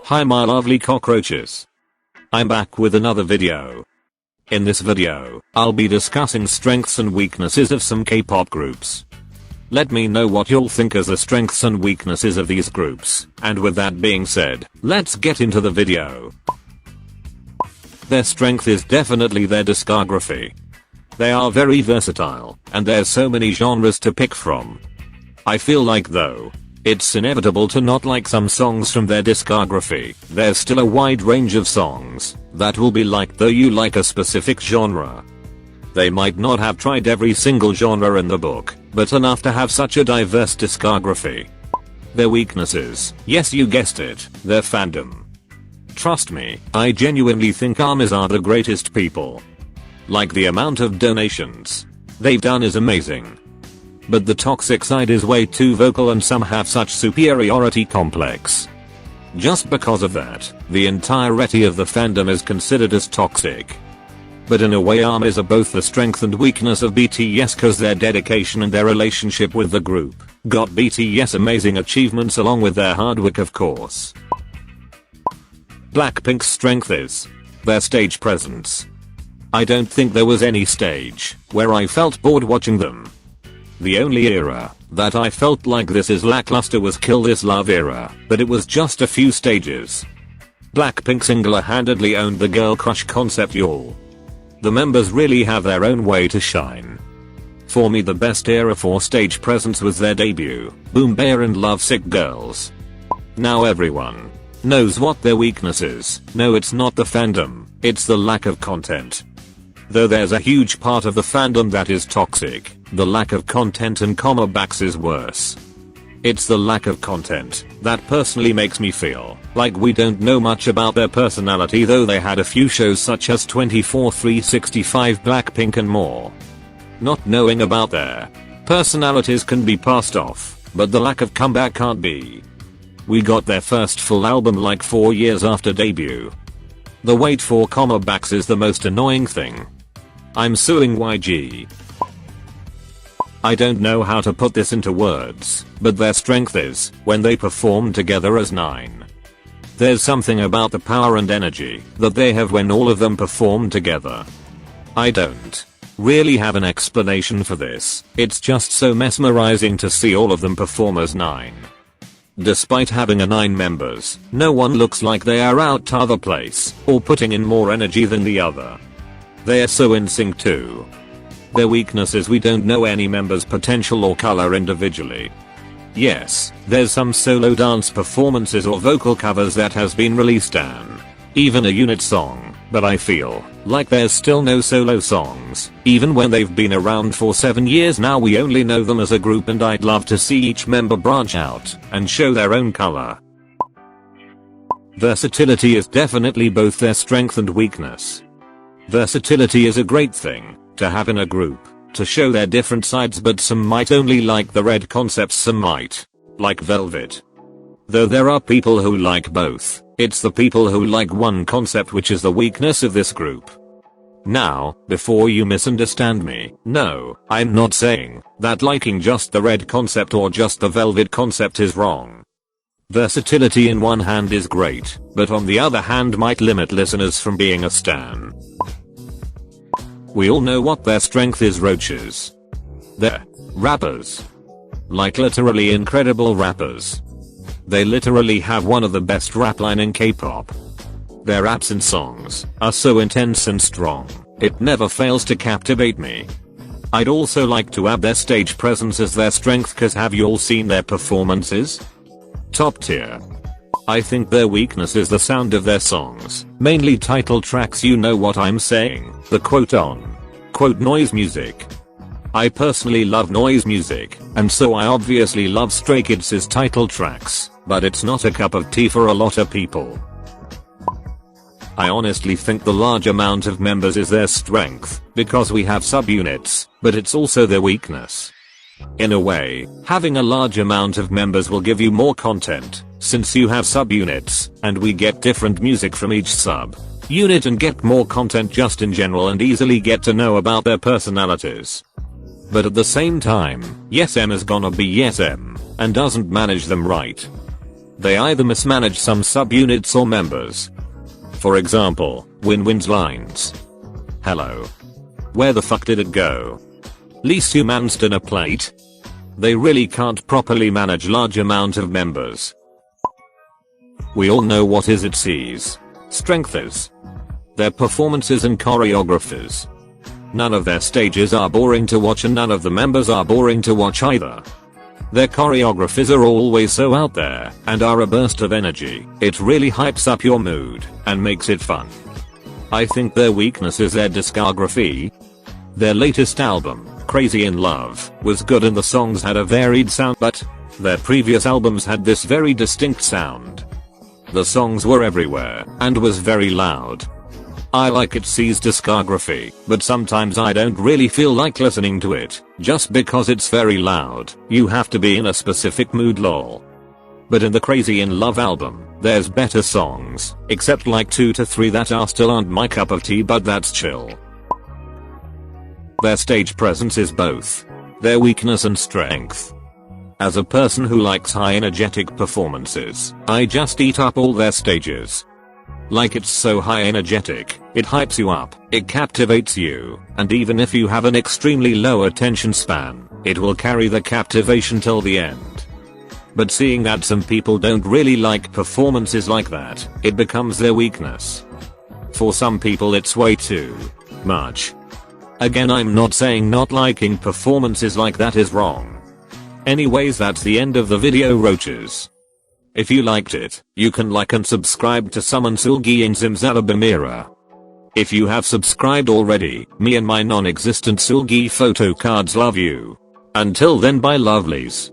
Hi my lovely cockroaches. I'm back with another video. In this video, I'll be discussing strengths and weaknesses of some K-pop groups. Let me know what you'll think as the strengths and weaknesses of these groups, and with that being said, let's get into the video. Their strength is definitely their discography. They are very versatile, and there's so many genres to pick from. I feel like though, it's inevitable to not like some songs from their discography. There's still a wide range of songs that will be liked though you like a specific genre. They might not have tried every single genre in the book, but enough to have such a diverse discography. Their weaknesses, yes you guessed it, their fandom. Trust me, I genuinely think ARMYs are the greatest people. Like the amount of donations they've done is amazing. But the toxic side is way too vocal and some have such superiority complex. Just because of that, the entirety of the fandom is considered as toxic. But in a way ARMYs are both the strength and weakness of BTS cause their dedication and their relationship with the group got BTS amazing achievements along with their hard work of course. Blackpink's strength is their stage presence. I don't think there was any stage where I felt bored watching them. The only era that I felt like this is lackluster was Kill This Love era, but it was just a few stages. Blackpink single-handedly owned the girl crush concept yall. The members really have their own way to shine. For me the best era for stage presence was their debut, Boom Bear and Lovesick Girls. Now everyone knows what their weakness is. No, it's not the fandom, it's the lack of content. Though there's a huge part of the fandom that is toxic, the lack of content and comebacks is worse. It's the lack of content that personally makes me feel like we don't know much about their personality though they had a few shows such as 24/365 Blackpink and more. Not knowing about their personalities can be passed off, but the lack of comeback can't be. We got their first full album like 4 years after debut. The wait for comebacks is the most annoying thing. I'm suing YG. I don't know how to put this into words, but their strength is when they perform together as 9. There's something about the power and energy that they have when all of them perform together. I don't really have an explanation for this, it's just so mesmerizing to see all of them perform as 9. Despite having a 9 members, no one looks like they are out of the place or putting in more energy than the other. They are so in sync too. Their weakness is we don't know any members' potential or color individually. Yes, there's some solo dance performances or vocal covers that has been released and even a unit song, but I feel like there's still no solo songs. Even when they've been around for 7 years now we only know them as a group and I'd love to see each member branch out and show their own color. Versatility is definitely both their strength and weakness. Versatility is a great thing to have in a group, to show their different sides, but some might only like the red concepts, some might like Velvet. Though there are people who like both, it's the people who like one concept which is the weakness of this group. Now, before you misunderstand me, no, I'm not saying that liking just the red concept or just the Velvet concept is wrong. Versatility in one hand is great, but on the other hand might limit listeners from being a stan. We all know what their strength is, roaches. They're rappers. Like literally incredible rappers. They literally have one of the best rap line in K-pop. Their raps and songs are so intense and strong, it never fails to captivate me. I'd also like to add their stage presence as their strength cause have you all seen their performances? Top tier. I think their weakness is the sound of their songs, mainly title tracks, you know what I'm saying, the quote noise music. I personally love noise music, and so I obviously love Stray Kids' title tracks, but it's not a cup of tea for a lot of people. I honestly think the large amount of members is their strength, because we have subunits, but it's also their weakness. In a way, having a large amount of members will give you more content, since you have subunits, and we get different music from each sub-unit and get more content just in general and easily get to know about their personalities. But at the same time, yes M is gonna be yes M, and doesn't manage them right. They either mismanage some subunits or members. For example, Win-Win's lines. Hello. Where the fuck did it go? Least you managed in a plate? They really can't properly manage large amount of members. We all know what is its strength is. Their performances and choreographies. None of their stages are boring to watch and none of the members are boring to watch either. Their choreographies are always so out there and are a burst of energy. It really hypes up your mood and makes it fun. I think their weakness is their discography. Their latest album, Crazy in Love, was good and the songs had a varied sound, but their previous albums had this very distinct sound. The songs were everywhere and was very loud. I like its discography, but sometimes I don't really feel like listening to it, just because it's very loud. You have to be in a specific mood lol. But in the Crazy in Love album, there's better songs, except like 2 to 3 that are still aren't my cup of tea, but that's chill. Their stage presence is both their weakness and strength. As a person who likes high energetic performances, I just eat up all their stages. Like it's so high energetic, it hypes you up, it captivates you, and even if you have an extremely low attention span, it will carry the captivation till the end. But seeing that some people don't really like performances like that, it becomes their weakness. For some people it's way too much. Again, I'm not saying not liking performances like that is wrong. Anyways, that's the end of the video, roaches. If you liked it, you can like and subscribe to Summon Sulgi and Zimzala Bamira. If you have subscribed already, me and my non-existent Sulgi photo cards love you. Until then, bye lovelies.